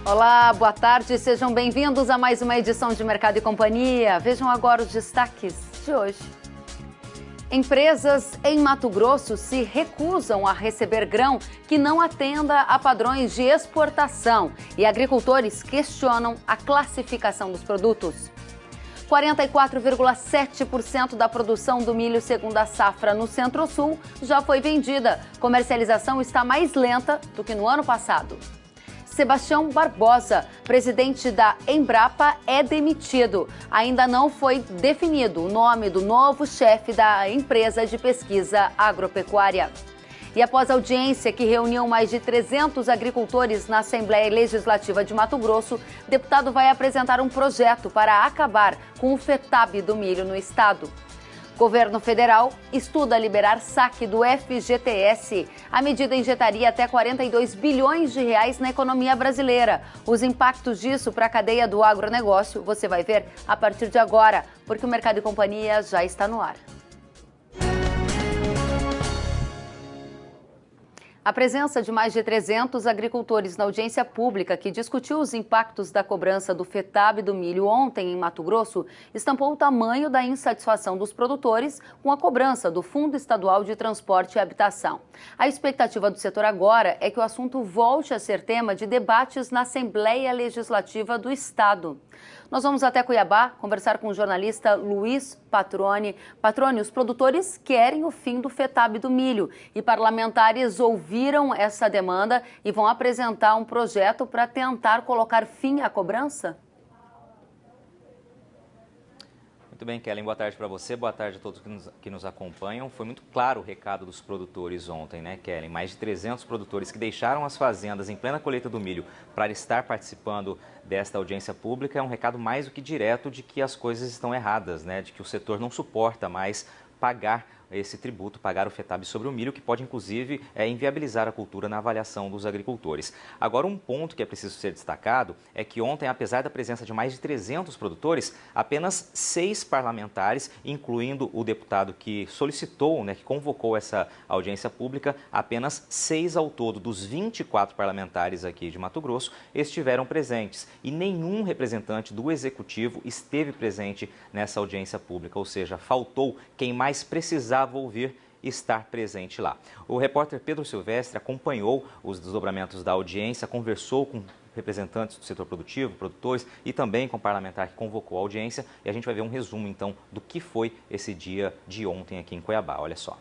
Olá, boa tarde, sejam bem-vindos a mais uma edição de Mercado e Companhia. Vejam agora os destaques de hoje. Empresas em Mato Grosso se recusam a receber grão que não atenda a padrões de exportação e agricultores questionam a classificação dos produtos. 44,7% da produção do milho segunda safra no Centro-Sul já foi vendida. Comercialização está mais lenta do que no ano passado. Sebastião Barbosa, presidente da Embrapa, é demitido. Ainda não foi definido o nome do novo chefe da empresa de pesquisa agropecuária. E após a audiência que reuniu mais de 300 agricultores na Assembleia Legislativa de Mato Grosso, o deputado vai apresentar um projeto para acabar com o FETAB do milho no estado. Governo federal estuda liberar saque do FGTS. A medida injetaria até 42 bilhões de reais na economia brasileira. Os impactos disso para a cadeia do agronegócio você vai ver a partir de agora, porque o Mercado e Companhia já está no ar. A presença de mais de 300 agricultores na audiência pública que discutiu os impactos da cobrança do FETAB do milho ontem em Mato Grosso estampou o tamanho da insatisfação dos produtores com a cobrança do Fundo Estadual de Transporte e Habitação. A expectativa do setor agora é que o assunto volte a ser tema de debates na Assembleia Legislativa do Estado. Nós vamos até Cuiabá conversar com o jornalista Luiz Patroni. Patroni, os produtores querem o fim do FETAB do milho e parlamentares ouviram essa demanda e vão apresentar um projeto para tentar colocar fim à cobrança? Muito bem, Kellen, boa tarde para você, boa tarde a todos que nos acompanham. Foi muito claro o recado dos produtores ontem, né, Kellen? Mais de 300 produtores que deixaram as fazendas em plena colheita do milho para estar participando desta audiência pública. É um recado mais do que direto de que as coisas estão erradas, né? De que o setor não suporta mais pagar esse tributo, pagar o FETAB sobre o milho, que pode, inclusive, inviabilizar a cultura na avaliação dos agricultores. Agora, um ponto que é preciso ser destacado é que ontem, apesar da presença de mais de 300 produtores, apenas 6 parlamentares, incluindo o deputado que solicitou, né, que convocou essa audiência pública, apenas 6 ao todo dos 24 parlamentares aqui de Mato Grosso estiveram presentes. E nenhum representante do Executivo esteve presente nessa audiência pública, ou seja, faltou quem mais precisava ouvir estar presente lá. O repórter Pedro Silvestre acompanhou os desdobramentos da audiência, conversou com representantes do setor produtivo, produtores e também com o parlamentar que convocou a audiência e a gente vai ver um resumo então do que foi esse dia de ontem aqui em Cuiabá. Olha só.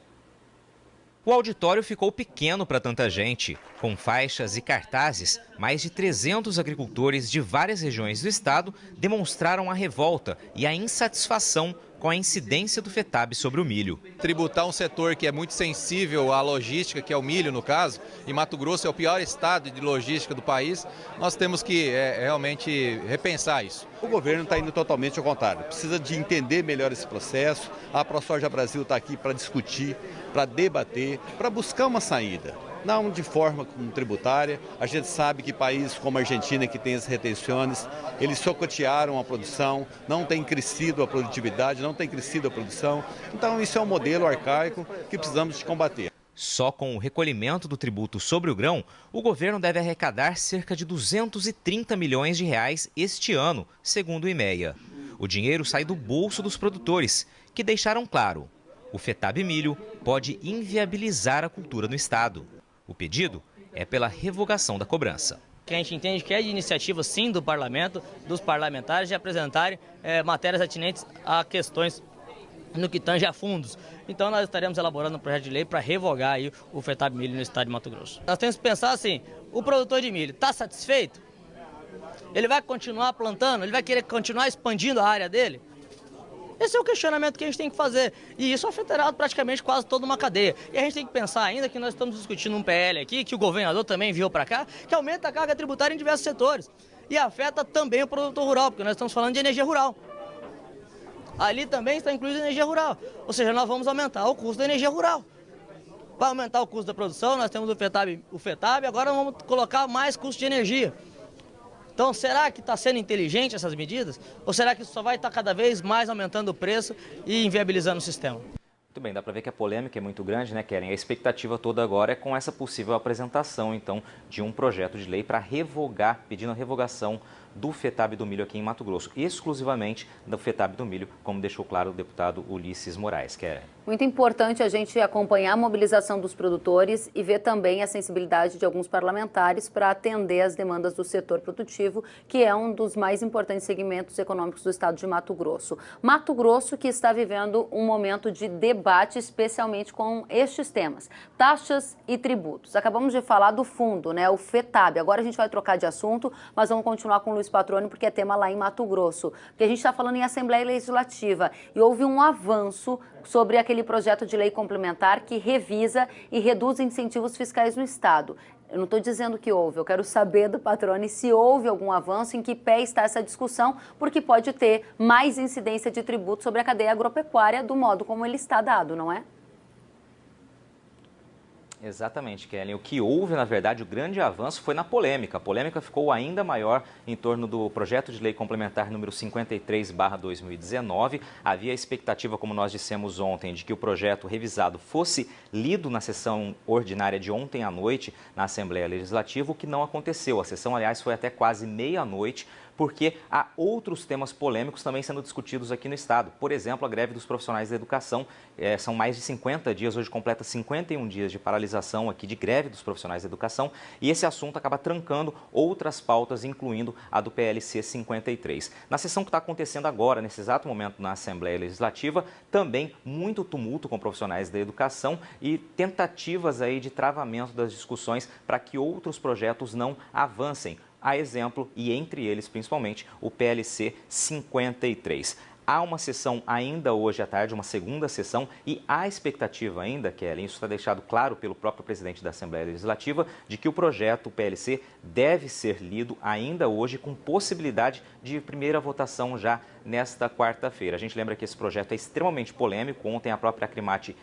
O auditório ficou pequeno para tanta gente. Com faixas e cartazes, mais de 300 agricultores de várias regiões do estado demonstraram a revolta e a insatisfação com a incidência do FETAB sobre o milho. Tributar um setor que é muito sensível à logística, que é o milho no caso, e Mato Grosso é o pior estado de logística do país, nós temos que realmente repensar isso. O governo está indo totalmente ao contrário, precisa de entender melhor esse processo. A ProSoja Brasil está aqui para discutir, para debater, para buscar uma saída. Não de forma tributária. A gente sabe que países como a Argentina, que tem as retenções, eles socatearam a produção, não tem crescido a produtividade, não tem crescido a produção. Então isso é um modelo arcaico que precisamos de combater. Só com o recolhimento do tributo sobre o grão, o governo deve arrecadar cerca de 230 milhões de reais este ano, segundo o IMEA. O dinheiro sai do bolso dos produtores, que deixaram claro: o FETAB milho pode inviabilizar a cultura no estado. O pedido é pela revogação da cobrança. Que a gente entende que é de iniciativa, sim, do parlamento, dos parlamentares, de apresentarem matérias atinentes a questões no que tange a fundos. Então nós estaremos elaborando um projeto de lei para revogar aí o FETAB milho no estado de Mato Grosso. Nós temos que pensar assim: o produtor de milho está satisfeito? Ele vai continuar plantando? Ele vai querer continuar expandindo a área dele? Esse é o questionamento que a gente tem que fazer, e isso afetará praticamente quase toda uma cadeia. E a gente tem que pensar ainda que nós estamos discutindo um PL aqui, que o governador também enviou para cá, que aumenta a carga tributária em diversos setores. E afeta também o produtor rural, porque nós estamos falando de energia rural. Ali também está incluída energia rural, ou seja, nós vamos aumentar o custo da energia rural. Para aumentar o custo da produção, nós temos o FETAB, agora vamos colocar mais custo de energia. Então, será que está sendo inteligente essas medidas? Ou será que isso só vai estar cada vez mais aumentando o preço e inviabilizando o sistema? Muito bem, dá para ver que a polêmica é muito grande, né, Kellen? A expectativa toda agora é com essa possível apresentação, então, de um projeto de lei para revogar, pedindo a revogação do FETAB do milho aqui em Mato Grosso, exclusivamente do FETAB do milho, como deixou claro o deputado Ulisses Moraes. Kellen. Muito importante a gente acompanhar a mobilização dos produtores e ver também a sensibilidade de alguns parlamentares para atender as demandas do setor produtivo, que é um dos mais importantes segmentos econômicos do estado de Mato Grosso. Mato Grosso que está vivendo um momento de debate, especialmente com estes temas, taxas e tributos. Acabamos de falar do fundo, né, o FETAB. Agora a gente vai trocar de assunto, mas vamos continuar com o Luiz Patroni, porque é tema lá em Mato Grosso. Porque a gente está falando em Assembleia Legislativa e houve um avanço sobre aquele projeto de lei complementar que revisa e reduz incentivos fiscais no estado. Eu não estou dizendo que houve, eu quero saber do Patroni se houve algum avanço, em que pé está essa discussão, porque pode ter mais incidência de tributo sobre a cadeia agropecuária do modo como ele está dado, não é? Exatamente, Kellen. O que houve, na verdade, o grande avanço foi na polêmica. A polêmica ficou ainda maior em torno do projeto de lei complementar número 53/2019. Havia a expectativa, como nós dissemos ontem, de que o projeto revisado fosse lido na sessão ordinária de ontem à noite na Assembleia Legislativa, o que não aconteceu. A sessão, aliás, foi até quase meia-noite, porque há outros temas polêmicos também sendo discutidos aqui no estado. Por exemplo, a greve dos profissionais da educação. São mais de 50 dias, hoje completa 51 dias de paralisação aqui de greve dos profissionais da educação, e esse assunto acaba trancando outras pautas, incluindo a do PLC 53. Na sessão que está acontecendo agora, nesse exato momento na Assembleia Legislativa, também muito tumulto com profissionais da educação e tentativas aí de travamento das discussões para que outros projetos não avancem. A exemplo, e entre eles principalmente, o PLC 53. Há uma sessão ainda hoje à tarde, uma segunda sessão, e há expectativa ainda, Kellen, isso está deixado claro pelo próprio presidente da Assembleia Legislativa, de que o projeto, o PLC, deve ser lido ainda hoje com possibilidade de primeira votação já nesta quarta-feira. A gente lembra que esse projeto é extremamente polêmico. Ontem a própria Acrimate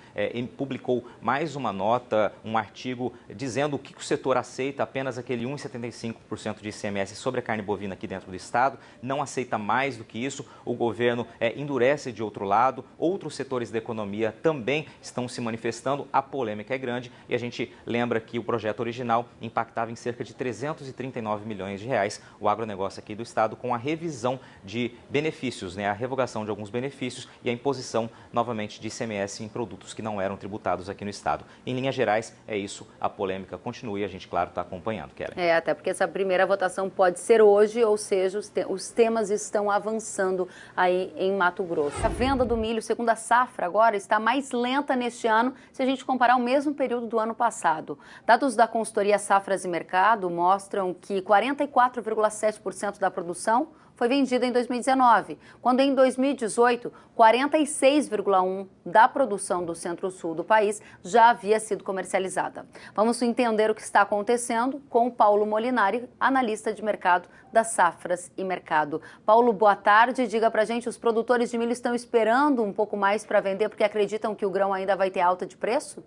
publicou mais uma nota, um artigo dizendo o que o setor aceita, apenas aquele 1,75% de ICMS sobre a carne bovina aqui dentro do estado, não aceita mais do que isso. O governo endurece de outro lado, outros setores da economia também estão se manifestando, a polêmica é grande e a gente lembra que o projeto original impactava em cerca de 339 milhões de reais o agronegócio aqui do estado, com a revisão de benefícios, a revogação de alguns benefícios e a imposição novamente de ICMS em produtos que não eram tributados aqui no estado. Em linhas gerais, é isso, a polêmica continua e a gente, claro, está acompanhando, Kellen. Até porque essa primeira votação pode ser hoje, ou seja, os temas estão avançando aí em Mato Grosso. A venda do milho, segundo a safra agora, está mais lenta neste ano se a gente comparar o mesmo período do ano passado. Dados da consultoria Safras e Mercado mostram que 44,7% da produção foi vendida em 2019, quando em 2018, 46,1% da produção do centro-sul do país já havia sido comercializada. Vamos entender o que está acontecendo com o Paulo Molinari, analista de mercado da Safras e Mercado. Paulo, boa tarde. Diga pra gente, os produtores de milho estão esperando um pouco mais para vender porque acreditam que o grão ainda vai ter alta de preço?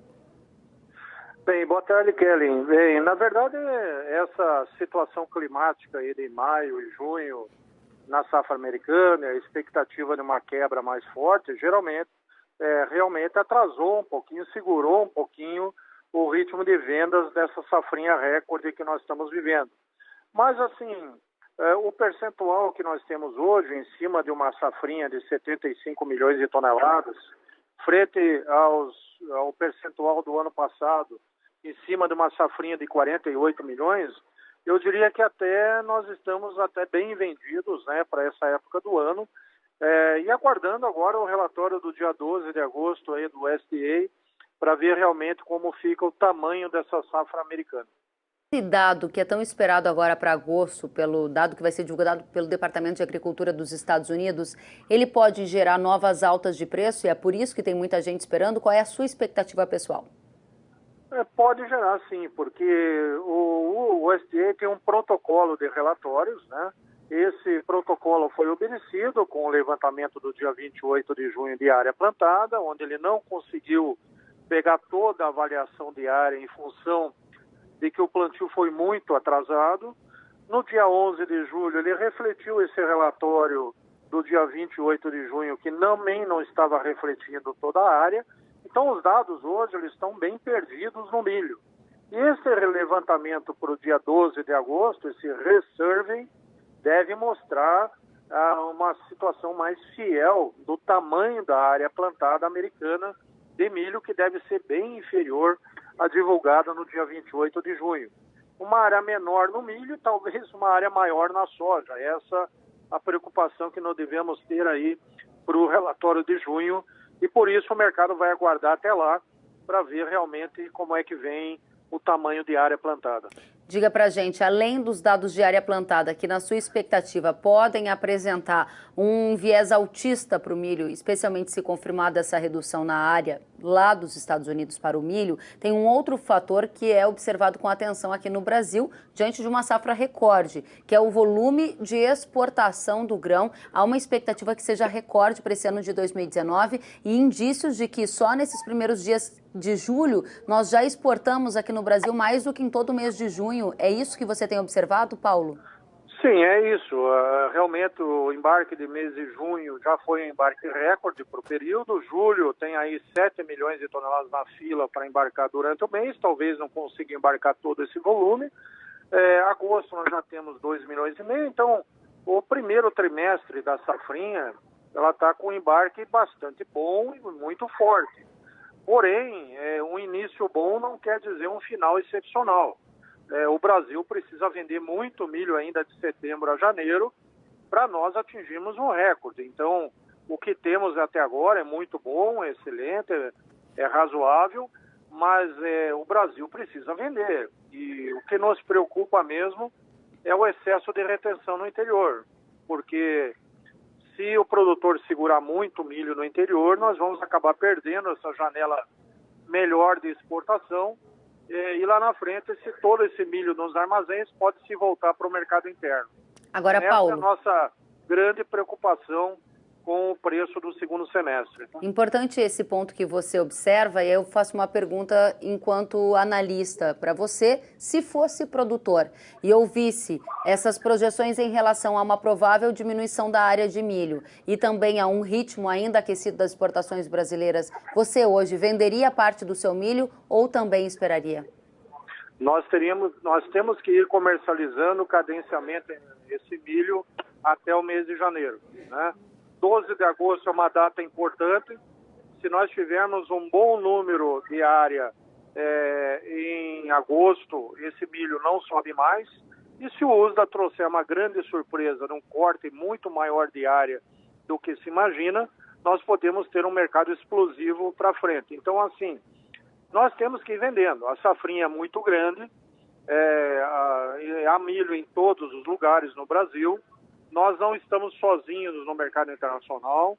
Bem, boa tarde, Kellen. Bem, na verdade, essa situação climática aí de maio e junho na safra americana, a expectativa de uma quebra mais forte, realmente atrasou um pouquinho, segurou um pouquinho o ritmo de vendas dessa safrinha recorde que nós estamos vivendo. Mas, assim, o percentual que nós temos hoje, em cima de uma safrinha de 75 milhões de toneladas, frente ao percentual do ano passado, em cima de uma safrinha de 48 milhões, eu diria que nós estamos até bem vendidos, para essa época do ano, e aguardando agora o relatório do dia 12 de agosto aí do USDA para ver realmente como fica o tamanho dessa safra americana. Esse dado que é tão esperado agora para agosto, pelo dado que vai ser divulgado pelo Departamento de Agricultura dos Estados Unidos, ele pode gerar novas altas de preço e é por isso que tem muita gente esperando? Qual é a sua expectativa pessoal? Pode gerar, sim, porque o USDA tem um protocolo de relatórios, Esse protocolo foi obedecido com o levantamento do dia 28 de junho de área plantada, onde ele não conseguiu pegar toda a avaliação de área em função de que o plantio foi muito atrasado. No dia 11 de julho, ele refletiu esse relatório do dia 28 de junho, que também não estava refletindo toda a área. Então, os dados hoje eles estão bem perdidos no milho. E esse levantamento para o dia 12 de agosto, esse resurvey, deve mostrar uma situação mais fiel do tamanho da área plantada americana de milho, que deve ser bem inferior à divulgada no dia 28 de junho. Uma área menor no milho e talvez uma área maior na soja. Essa a preocupação que nós devemos ter aí para o relatório de junho, e por isso o mercado vai aguardar até lá para ver realmente como é que vem o tamanho de área plantada. Diga para a gente, além dos dados de área plantada, que na sua expectativa podem apresentar um viés altista para o milho, especialmente se confirmada essa redução na área lá dos Estados Unidos para o milho, tem um outro fator que é observado com atenção aqui no Brasil, diante de uma safra recorde, que é o volume de exportação do grão. Há uma expectativa que seja recorde para esse ano de 2019 e indícios de que só nesses primeiros dias de julho nós já exportamos aqui no Brasil mais do que em todo o mês de junho. É isso que você tem observado, Paulo? Sim, é isso. Realmente o embarque de mês de junho já foi um embarque recorde para o período. Julho tem aí 7 milhões de toneladas na fila para embarcar durante o mês. Talvez não consiga embarcar todo esse volume. Agosto nós já temos 2 milhões e meio. Então, o primeiro trimestre da safrinha, ela está com um embarque bastante bom e muito forte. Porém, um início bom não quer dizer um final excepcional. O Brasil precisa vender muito milho ainda de setembro a janeiro para nós atingirmos um recorde. Então, o que temos até agora é muito bom, é excelente, é razoável, mas o Brasil precisa vender. E o que nos preocupa mesmo é o excesso de retenção no interior, porque se o produtor segurar muito milho no interior, nós vamos acabar perdendo essa janela melhor de exportação. E lá na frente, se todo esse milho nos armazéns pode se voltar para o mercado interno. Agora, Essa Paulo, é a nossa grande preocupação com o preço do segundo semestre. Importante esse ponto que você observa, e eu faço uma pergunta enquanto analista para você, se fosse produtor e ouvisse essas projeções em relação a uma provável diminuição da área de milho e também a um ritmo ainda aquecido das exportações brasileiras, você hoje venderia parte do seu milho ou também esperaria? Nós temos que ir comercializando cadenciamento esse milho até o mês de janeiro, né? 12 de agosto é uma data importante. Se nós tivermos um bom número de área em agosto, esse milho não sobe mais. E se o USDA trouxer uma grande surpresa, num corte muito maior de área do que se imagina, nós podemos ter um mercado explosivo para frente. Então, assim, nós temos que ir vendendo. A safrinha é muito grande, há milho em todos os lugares no Brasil. Nós não estamos sozinhos no mercado internacional.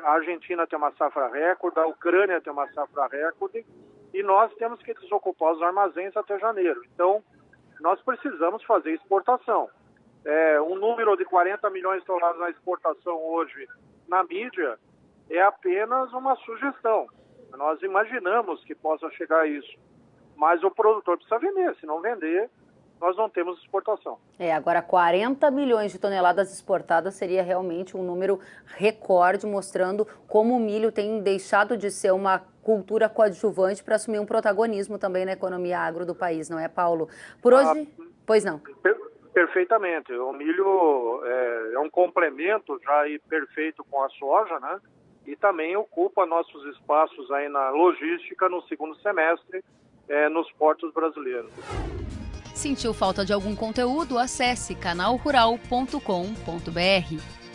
A Argentina tem uma safra recorde, a Ucrânia tem uma safra recorde, e nós temos que desocupar os armazéns até janeiro. Então, nós precisamos fazer exportação. Um número de 40 milhões de toneladas na exportação hoje na mídia é apenas uma sugestão. Nós imaginamos que possa chegar a isso, mas o produtor precisa vender. Se não vender, nós não temos exportação. Agora 40 milhões de toneladas exportadas seria realmente um número recorde, mostrando como o milho tem deixado de ser uma cultura coadjuvante para assumir um protagonismo também na economia agro do país, não é, Paulo? Por hoje, pois não. Perfeitamente. O milho é um complemento já aí perfeito com a soja, né? E também ocupa nossos espaços aí na logística no segundo semestre, nos portos brasileiros. Sentiu falta de algum conteúdo? Acesse canalrural.com.br.